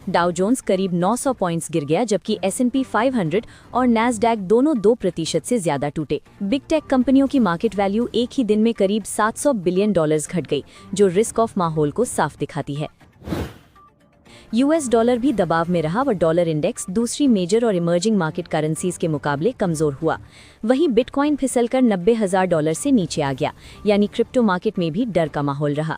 Dow Jones करीब 900 points गिर गया, जबकि S&P 500 और नैस्डैक दोनों 2% से ज्यादा टूटे। बिग टेक कंपनियों की मार्केट वैल्यू एक ही दिन में करीब $700 बिलियन घट गई, जो रिस्क ऑफ माहौल को साफ दिखाती है। US डॉलर भी दबाव में रहा और डॉलर इंडेक्स दूसरी मेजर और इमर्जिंग मार्केट करेंसीज के मुकाबले कमजोर हुआ। वहीं बिटकॉइन फिसलकर $90,000 से नीचे आ गया, यानी क्रिप्टो मार्केट में भी डर का माहौल रहा।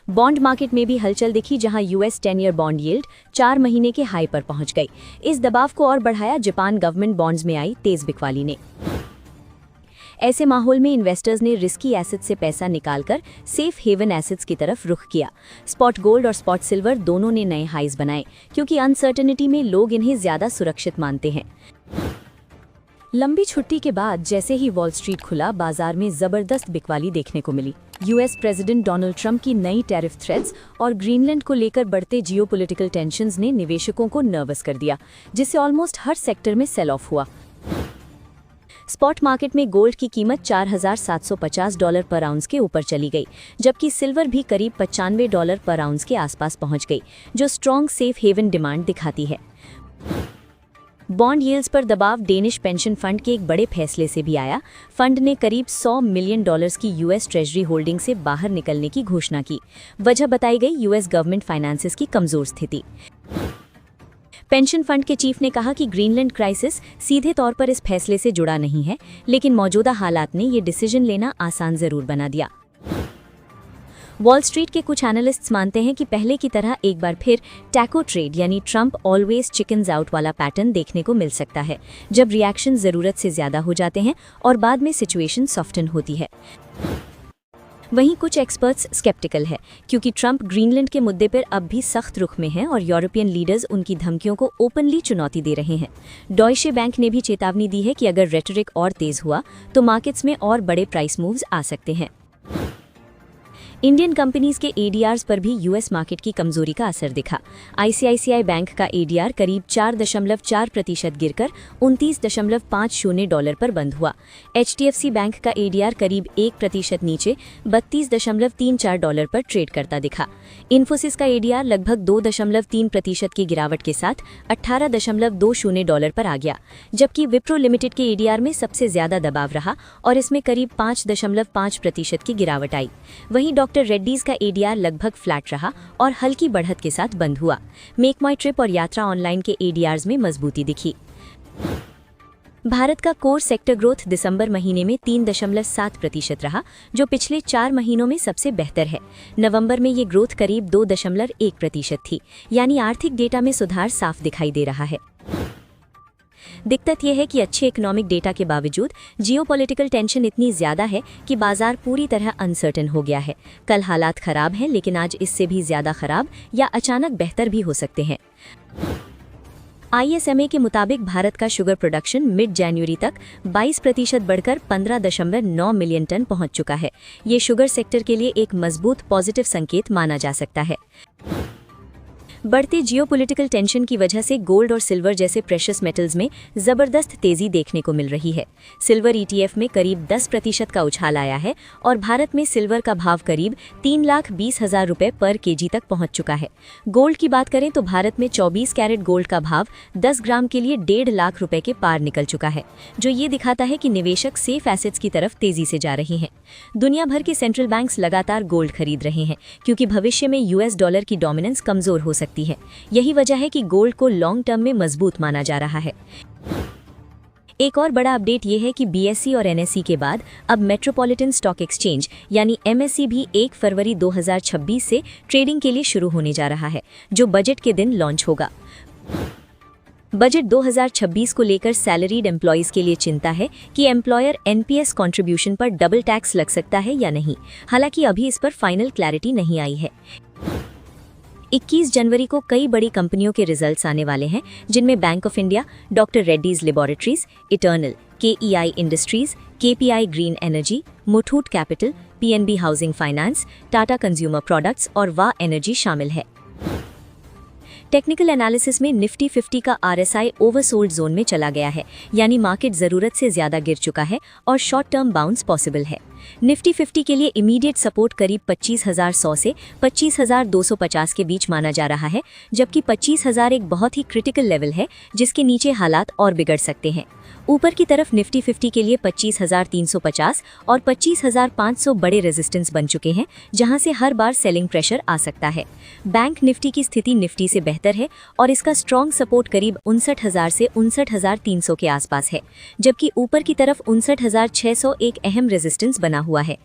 बॉन्ड मार्केट में भी हलचल दिखी, जहां US 10 ईयर बॉन्ड यील्ड 4 महीने के हाई पर पहुंच गई। इस दबाव को और बढ़ाया जापान गवर्नमेंट बॉन्ड्स में आई तेज बिकवाली ने। ऐसे माहौल में इन्वेस्टर्स ने रिस्की एसेट्स से पैसा निकालकर सेफ हेवन एसेट्स की तरफ रुख किया। स्पॉट गोल्ड और स्पॉट सिल्वर दोनों ने नए हाईज बनाए, क्योंकि अनसर्टेनिटी में लोग इन्हें ज्यादा सुरक्षित मानते हैं। लंबी छुट्टी के बाद जैसे ही वॉल स्ट्रीट खुला, बाजार में जबरदस्त बिकवाली देखने को मिली। US प्रेसिडेंट डोनाल्ड ट्रंप की नई टैरिफ थ्रेट्स और ग्रीनलैंड को लेकर बढ़ते जियोपॉलिटिकल टेंशंस ने निवेशकों को नर्वस कर दिया, जिससे ऑलमोस्ट हर सेक्टर में सेल ऑफ हुआ। स्पॉट मार्केट में गोल्ड की कीमत $4,750 पर आउंस के ऊपर चली गई, जबकि सिल्वर भी करीब $95 पर आउंस के आसपास पहुंच गई, जो स्ट्रॉन्ग सेफ हेवन डिमांड दिखाती है। बॉन्ड यील्ड्स पर दबाव डेनिश पेंशन फंड के एक बड़े फैसले से भी आया। फंड ने करीब $100 मिलियन की US ट्रेजरी होल्डिंग से बाहर निकलने की घोषणा की। वजह बताई गई US गवर्नमेंट फाइनेंसेस की कमजोर स्थिति। पेंशन फंड के चीफ ने कहा कि ग्रीनलैंड क्राइसिस सीधे तौर पर इस फैसले से जुड़ा नहीं है, लेकिन मौजूदा हालात ने ये डिसीजन लेना आसान जरूर बना दिया। वॉल स्ट्रीट के कुछ एनालिस्ट्स मानते हैं कि पहले की तरह एक बार फिर टैको ट्रेड यानी ट्रंप ऑलवेज चिकन्स आउट वाला पैटर्न देखने को मिल सकता है, जब रिएक्शन जरूरत से ज्यादा हो जाते हैं और बाद में सिचुएशन सॉफ्टन होती है। वहीं कुछ एक्सपर्ट्स स्केप्टिकल है, क्योंकि ट्रंप ग्रीनलैंड के मुद्दे पर अब भी सख्त रुख में हैं और यूरोपियन लीडर्स उनकी धमकियों को ओपनली चुनौती दे रहे हैं। डॉयशे बैंक ने भी चेतावनी दी है कि अगर रेटरिक और तेज हुआ तो मार्केट्स में और बड़े प्राइस मूव्स आ सकते हैं। इंडियन कंपनीज के ADRs पर भी US मार्केट की कमजोरी का असर दिखा। ICICI बैंक का ADR करीब 4.4% गिरकर $29.50 पर बंद हुआ। HDFC बैंक का ADR करीब 1% नीचे $32.34 पर ट्रेड करता दिखा। इन्फोसिस का ADR लगभग 2.3% की गिरावट के साथ $18.20 पर आ गया, जबकि विप्रो लिमिटेड के ADR में सबसे ज्यादा दबाव रहा और इसमें करीब 5.5% की गिरावट आई। वहीं डॉक्टर रेड्डीज का ADR लगभग फ्लैट रहा और हल्की बढ़त के साथ बंद हुआ। मेक माई ट्रिप और यात्रा ऑनलाइन के ADRs में मजबूती दिखी। भारत का कोर सेक्टर ग्रोथ दिसंबर महीने में 3.7% रहा, जो पिछले 4 महीनों में सबसे बेहतर है। नवंबर में ये ग्रोथ करीब 2.1% थी, यानी आर्थिक डेटा में सुधार साफ दिखाई दे रहा है। दिक्कत यह है कि अच्छे इकोनॉमिक डेटा के बावजूद जियोपॉलिटिकल टेंशन इतनी ज्यादा है कि बाजार पूरी तरह अनसर्टेन हो गया है। कल हालात खराब हैं, लेकिन आज इससे भी ज्यादा खराब या अचानक बेहतर भी हो सकते हैं। ISMA के मुताबिक भारत का शुगर प्रोडक्शन मिड जनवरी तक 22% बढ़कर 15.9 मिलियन टन पहुंच चुका है। ये शुगर सेक्टर के लिए एक मजबूत पॉजिटिव संकेत माना जा सकता है। बढ़ते जियोपॉलिटिकल टेंशन की वजह से गोल्ड और सिल्वर जैसे प्रेशियस मेटल्स में जबरदस्त तेजी देखने को मिल रही है। सिल्वर ETF में करीब 10% का उछाल आया है और भारत में सिल्वर का भाव करीब 3,20,000 रुपए पर केजी तक पहुंच चुका है। गोल्ड की बात करें तो भारत में 24 कैरेट गोल्ड का भाव 10 ग्राम के लिए 1.5 लाख रुपए के पार निकल चुका है, जो ये दिखाता है कि निवेशक सेफ एसेट्स की तरफ तेजी से जा रहे हैं। दुनिया भर के सेंट्रल बैंक्स लगातार गोल्ड खरीद रहे हैं, क्योंकि भविष्य में US डॉलर की डोमिनेंस कमजोर हो सकती है। यही वजह है कि गोल्ड को लॉन्ग टर्म में मजबूत माना जा रहा है। एक और बड़ा अपडेट ये है कि BSE और NSE के बाद अब मेट्रोपॉलिटन स्टॉक एक्सचेंज यानी MSE भी 1 फरवरी 2026 से ट्रेडिंग के लिए शुरू होने जा रहा है, जो बजट के दिन लॉन्च होगा। बजट 2026 को लेकर सैलरीड एम्प्लॉइज के लिए चिंता है कि एम्प्लॉयर NPS कंट्रीब्यूशन पर डबल टैक्स लग सकता है या नहीं। हालांकि अभी इस पर फाइनल क्लैरिटी नहीं आई है। 21 जनवरी को कई बड़ी कंपनियों के रिजल्ट्स आने वाले हैं, जिनमें bank of India, doctor Reddy's laboratories, eternal, KEI industries, KPI green energy, Muthoot capital, PNB housing finance, Tata consumer products और वाह एनर्जी शामिल है। टेक्निकल एनालिसिस में निफ्टी 50 का RSI ओवरसोल्ड जोन में चला गया है, यानी मार्केट जरूरत से ज्यादा गिर चुका है और शॉर्ट टर्म बाउंस पॉसिबल है। निफ्टी 50 के लिए इमीडिएट सपोर्ट करीब 25,100 से 25,250 के बीच माना जा रहा है, जबकि 25,000 एक बहुत ही क्रिटिकल लेवल है जिसके नीचे हालात और बिगड़ सकते हैं। ऊपर की तरफ निफ्टी 50 के लिए 25,350 और 25,500 बड़े रेजिस्टेंस बन चुके हैं, जहां से हर बार सेलिंग प्रेशर आ सकता है। बैंक निफ्टी की स्थिति निफ्टी से बेहतर है और इसका स्ट्रॉन्ग सपोर्ट करीब 59,000 से 59,300 के आसपास है, जबकि ऊपर की तरफ 59,600 एक अहम रेजिस्टेंस बना हुआ है।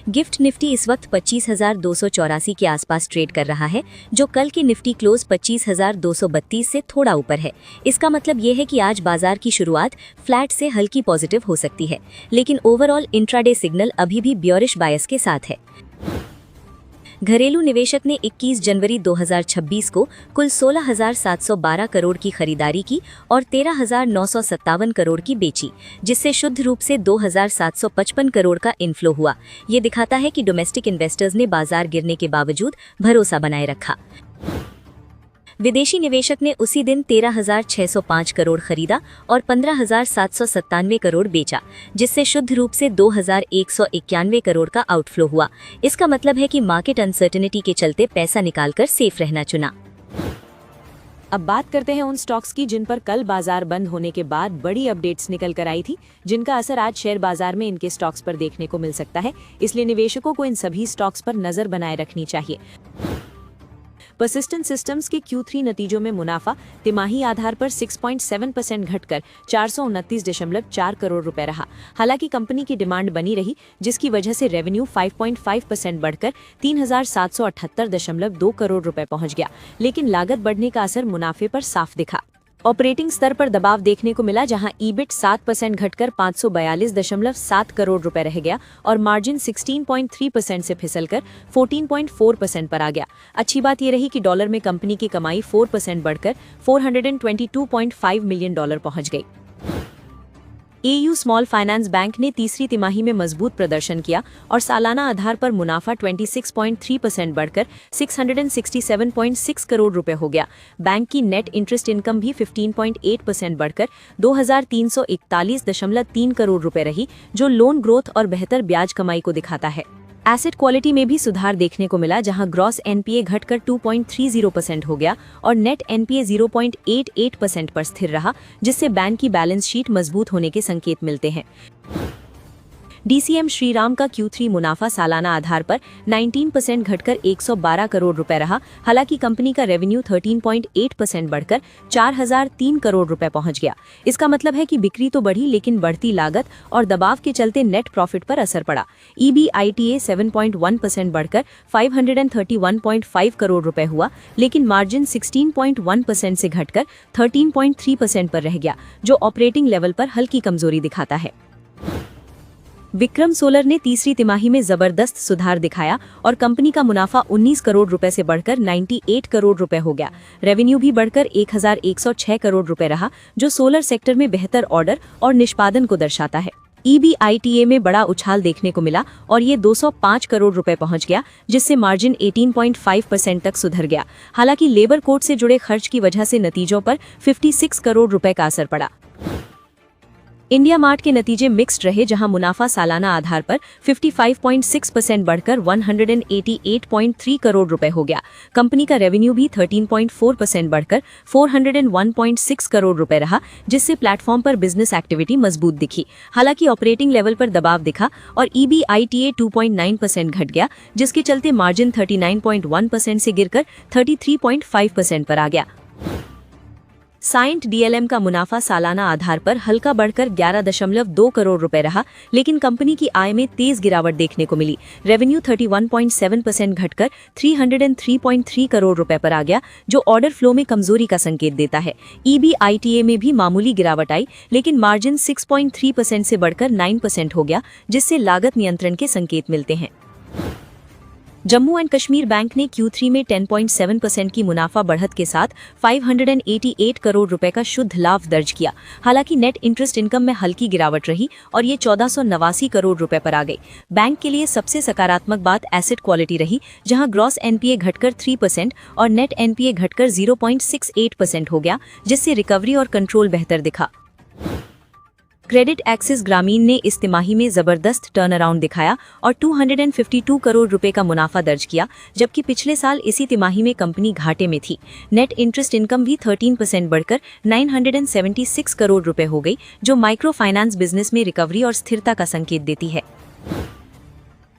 गिफ्ट निफ्टी इस वक्त 25,284 के आसपास ट्रेड कर रहा है, जो कल के निफ्टी क्लोज 25,232 से थोड़ा ऊपर है। इसका मतलब ये है कि आज बाजार की शुरुआत फ्लैट से हल्की पॉजिटिव हो सकती है, लेकिन ओवरऑल इंट्राडे सिग्नल अभी भी बियरिश बायस के साथ है। घरेलू निवेशक ने 21 जनवरी 2026 को कुल 16,712 करोड़ की खरीदारी की और 13,957 करोड़ की बेची, जिससे शुद्ध रूप से 2,755 करोड़ का इनफ्लो हुआ। ये दिखाता है कि डोमेस्टिक इन्वेस्टर्स ने बाजार गिरने के बावजूद भरोसा बनाए रखा। विदेशी निवेशक ने उसी दिन 13,605 करोड़ खरीदा और 15,797 करोड़ बेचा, जिससे शुद्ध रूप से 2,191 करोड़ का आउटफ्लो हुआ। इसका मतलब है कि मार्केट अनसर्टेनिटी के चलते पैसा निकालकर सेफ रहना चुना। अब बात करते हैं उन स्टॉक्स की जिन पर कल बाजार बंद होने के बाद बड़ी अपडेट्स निकल कर आई थी, जिनका असर आज शेयर बाजार में इनके स्टॉक्स पर देखने को मिल सकता है। इसलिए निवेशकों को इन सभी स्टॉक्स पर नजर बनाए रखनी चाहिए। परसिस्टेंट सिस्टम्स के Q3 नतीजों में मुनाफा तिमाही आधार पर 6.7% घटकर 429.4 करोड़ रुपए रहा। हालांकि कंपनी की डिमांड बनी रही, जिसकी वजह से रेवेन्यू 5.5% बढ़कर 3,778.2 करोड़ रुपए पहुंच गया, लेकिन लागत बढ़ने का असर मुनाफे पर साफ दिखा। ऑपरेटिंग स्तर पर दबाव देखने को मिला, जहां ईबिट 7% घटकर 542.7 करोड़ रुपए रह गया और मार्जिन 16.3% से फिसलकर 14.4% पर आ गया। अच्छी बात यह रही कि डॉलर में कंपनी की कमाई 4% बढ़कर $422.5 मिलियन पहुंच गई। एयू स्मॉल फाइनेंस बैंक ने तीसरी तिमाही में मजबूत प्रदर्शन किया और सालाना आधार पर मुनाफा 26.3% बढ़कर 667.6 करोड़ रुपए हो गया। बैंक की नेट इंटरेस्ट इनकम भी 15.8% बढ़कर 2,341.3 करोड़ रुपए रही, जो लोन ग्रोथ और बेहतर ब्याज कमाई को दिखाता है। एसेट क्वालिटी में भी सुधार देखने को मिला, जहां ग्रॉस एनपीए घटकर 2.30% हो गया और नेट एनपीए 0.88% पर स्थिर रहा, जिससे बैंक की बैलेंस शीट मजबूत होने के संकेत मिलते हैं। डीसीएम श्रीराम का Q3 मुनाफा सालाना आधार पर 19% घटकर 112 करोड़ रुपए रहा। हालांकि कंपनी का रेवेन्यू 13.8% बढ़कर 4,003 करोड़ रुपए पहुंच गया। इसका मतलब है कि बिक्री तो बढ़ी, लेकिन बढ़ती लागत और दबाव के चलते नेट प्रॉफिट पर असर पड़ा। EBITA 7.1% बढ़कर 531.5 करोड़ रुपए हुआ, लेकिन मार्जिन 16.1% से घटकर 13.3% पर रह गया, जो ऑपरेटिंग लेवल पर हल्की कमजोरी दिखाता है। विक्रम सोलर ने तीसरी तिमाही में जबरदस्त सुधार दिखाया और कंपनी का मुनाफा 19 करोड़ रुपए से बढ़कर 98 करोड़ रुपए हो गया। रेवेन्यू भी बढ़कर 1,106 करोड़ रुपए रहा, जो सोलर सेक्टर में बेहतर ऑर्डर और निष्पादन को दर्शाता है। EBITA में बड़ा उछाल देखने को मिला और ये 205 करोड़ रुपए पहुंच गया, जिससे मार्जिन 18.5% तक सुधर गया। हालांकि लेबर कोड से जुड़े खर्च की वजह से नतीजों पर 56 करोड़ रुपए का असर पड़ा। इंडिया मार्ट के नतीजे मिक्स्ड रहे, जहां मुनाफा सालाना आधार पर 55.6% बढ़कर 188.3 करोड़ रुपए हो गया। कंपनी का रेवेन्यू भी 13.4% बढ़कर 401.6 करोड़ रुपए रहा, जिससे प्लेटफॉर्म पर बिजनेस एक्टिविटी मजबूत दिखी। हालांकि ऑपरेटिंग लेवल पर दबाव दिखा और EBITA 2.9% घट गया, जिसके चलते मार्जिन 39.1% से गिरकर 33.5% पर आ गया। साइंट DLM का मुनाफा सालाना आधार पर हल्का बढ़कर 11.2 करोड़ रुपए रहा, लेकिन कंपनी की आय में तेज गिरावट देखने को मिली। रेवेन्यू 31.7% घटकर 303.3 करोड़ रुपए पर आ गया, जो ऑर्डर फ्लो में कमजोरी का संकेत देता है। EBITA में भी मामूली गिरावट आई, लेकिन मार्जिन 6.3% से बढ़कर 9% हो गया, जिससे लागत नियंत्रण के संकेत मिलते हैं। जम्मू एंड कश्मीर बैंक ने Q3 में 10.7% की मुनाफा बढ़त के साथ 588 करोड़ रुपए का शुद्ध लाभ दर्ज किया। हालांकि नेट इंटरेस्ट इनकम में हल्की गिरावट रही और ये 1489 करोड़ रुपए पर आ गई। बैंक के लिए सबसे सकारात्मक बात एसेट क्वालिटी रही, जहां ग्रॉस एनपीए घटकर 3% और नेट एनपीए घटकर 0.68% हो गया, जिससे रिकवरी और कंट्रोल बेहतर दिखा। क्रेडिट एक्सिस ग्रामीण ने इस तिमाही में जबरदस्त टर्न अराउंड दिखाया और 252 करोड़ रुपए का मुनाफा दर्ज किया, जबकि पिछले साल इसी तिमाही में कंपनी घाटे में थी। नेट इंटरेस्ट इनकम भी 13% बढ़कर 976 करोड़ रुपए हो गई, जो माइक्रो फाइनेंस बिजनेस में रिकवरी और स्थिरता का संकेत देती है।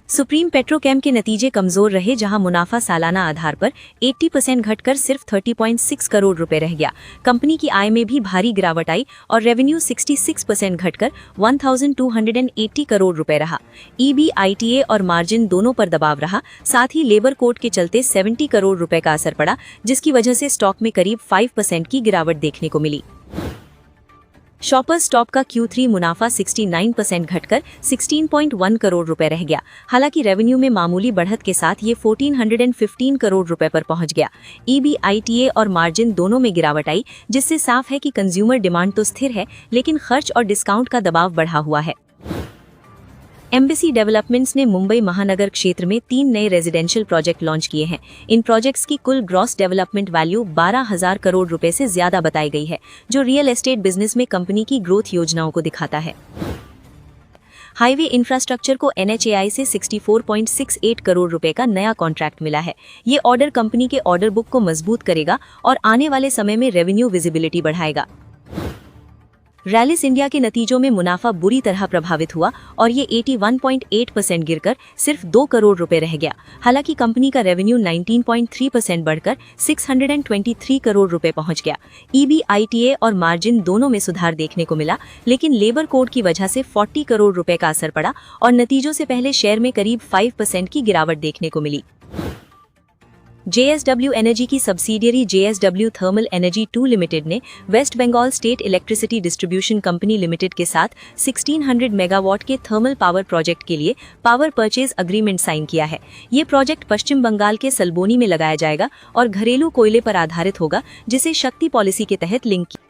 सुप्रीम पेट्रोकेम के नतीजे कमजोर रहे, जहां मुनाफा सालाना आधार पर 80% घटकर सिर्फ 30.6 करोड़ रुपए रह गया। कंपनी की आय में भी भारी गिरावट आई और रेवेन्यू 66% घटकर 1280 करोड़ रुपए रहा। EBITA और मार्जिन दोनों पर दबाव रहा। साथ ही लेबर कोड के चलते 70 करोड़ रुपए का असर पड़ा, जिसकी वजह से स्टॉक में करीब 5% की गिरावट देखने को मिली। शॉपर्स स्टॉप का Q3 मुनाफा 69% घटकर 16.1 करोड़ रुपए रह गया। हालांकि रेवेन्यू में मामूली बढ़त के साथ ये 1415 करोड़ रुपए पर पहुंच गया। EBITA और मार्जिन दोनों में गिरावट आई, जिससे साफ है कि कंज्यूमर डिमांड तो स्थिर है, लेकिन खर्च और डिस्काउंट का दबाव बढ़ा हुआ है। एम्बेसी डेवलपमेंट्स ने मुंबई महानगर क्षेत्र में 3 नए रेजिडेंशियल प्रोजेक्ट लॉन्च किए हैं। इन प्रोजेक्ट्स की कुल ग्रॉस डेवलपमेंट वैल्यू 12,000 करोड़ रुपए से ज्यादा बताई गई है, जो रियल एस्टेट बिजनेस में कंपनी की ग्रोथ योजनाओं को दिखाता है। हाईवे इंफ्रास्ट्रक्चर को NHAI से 64.68 करोड़ रुपए का नया कॉन्ट्रैक्ट मिला है। ये ऑर्डर कंपनी के ऑर्डर बुक को मजबूत करेगा और आने वाले समय में रेवेन्यू विजिबिलिटी बढ़ाएगा। रैलिस इंडिया के नतीजों में मुनाफा बुरी तरह प्रभावित हुआ और ये 81.8% गिरकर सिर्फ 2 करोड़ रुपए रह गया। हालांकि कंपनी का रेवेन्यू 19.3% बढ़कर 623 करोड़ रुपए पहुंच गया। EBITA और मार्जिन दोनों में सुधार देखने को मिला, लेकिन लेबर कोड की वजह से 40 करोड़ रुपए का असर पड़ा और नतीजों से पहले शेयर में करीब 5% की गिरावट देखने को मिली। JSW एनर्जी की subsidiary JSW thermal energy 2 limited ने West Bengal state electricity distribution company limited के साथ 1600 मेगावाट के थर्मल पावर प्रोजेक्ट के लिए पावर परचेज अग्रीमेंट साइन किया है। ये प्रोजेक्ट पश्चिम बंगाल के सल्बोनी में लगाया जाएगा और घरेलू कोयले पर आधारित होगा, जिसे शक्ति पॉलिसी के तहत लिंक किया